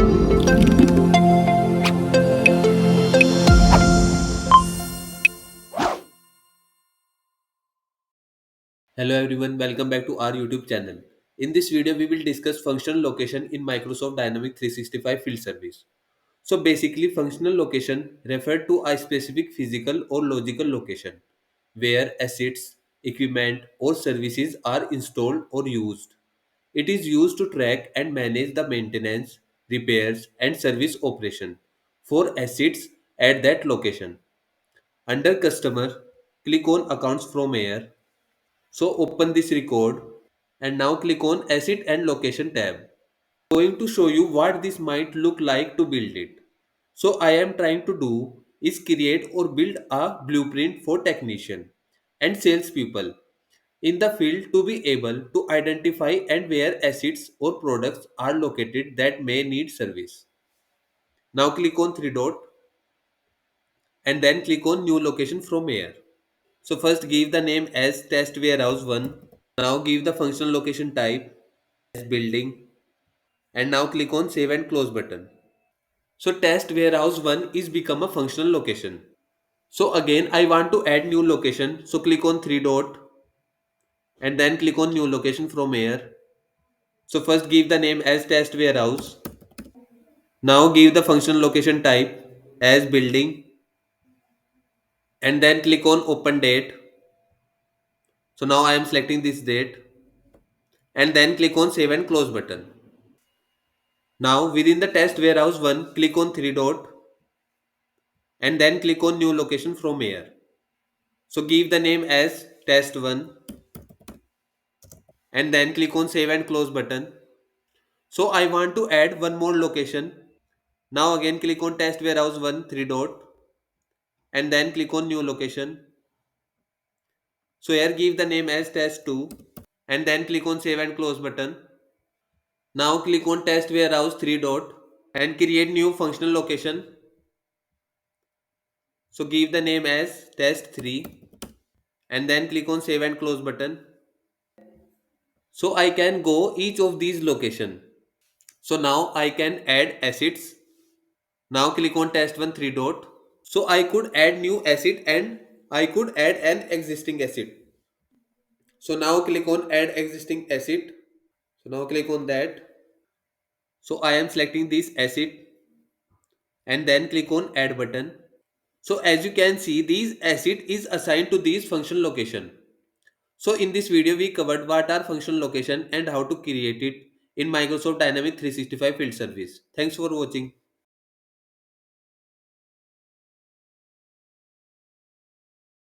Hello everyone, welcome back to our YouTube channel. In this video, we will discuss functional location in Microsoft Dynamics 365 Field Service. So basically, functional location refer to a specific physical or logical location where assets, equipment or services are installed or used. It is used to track and manage the maintenance, repairs and service operation for assets at that location. Under customer, click on accounts from here. So open this record and now click on Asset and Location tab. Going to show you what this might look like to build it. So I am trying to do is create or build a blueprint for technician and salespeople in the field to be able to identify and where assets or products are located that may need service. Now click on three dot and then click on new location from here. So first give the name as test warehouse 1. Now give the functional location type as building and now click on save and close button. So test warehouse 1 is become a functional location. So again I want to add new location. So click on three dot and then click on new location from here. So first give the name as test warehouse. Now give the functional location type as building and then click on open date. So now I am selecting this date and then click on save and close button. Now within the test warehouse 1 click on three dot and then click on new location from here. So give the name as test 1 and then click on save and close button. So I want to add one more location. Now again click on test warehouse 1 three dot and then click on new location. So here give the name as test 2 and then click on save and close button. Now click on test warehouse three dot and create new functional location. So give the name as test 3 and then click on save and close button. So I can go each of these location. So now I can add assets. Now click on test 1 three dot. So I could add new asset and I could add an existing asset. So now click on add existing asset. So now click on that. So I am selecting this asset and then click on add button. So as you can see, these asset is assigned to these function location. So in this video, we covered what are functional location and how to create it in Microsoft Dynamics 365 Field Service. Thanks for watching.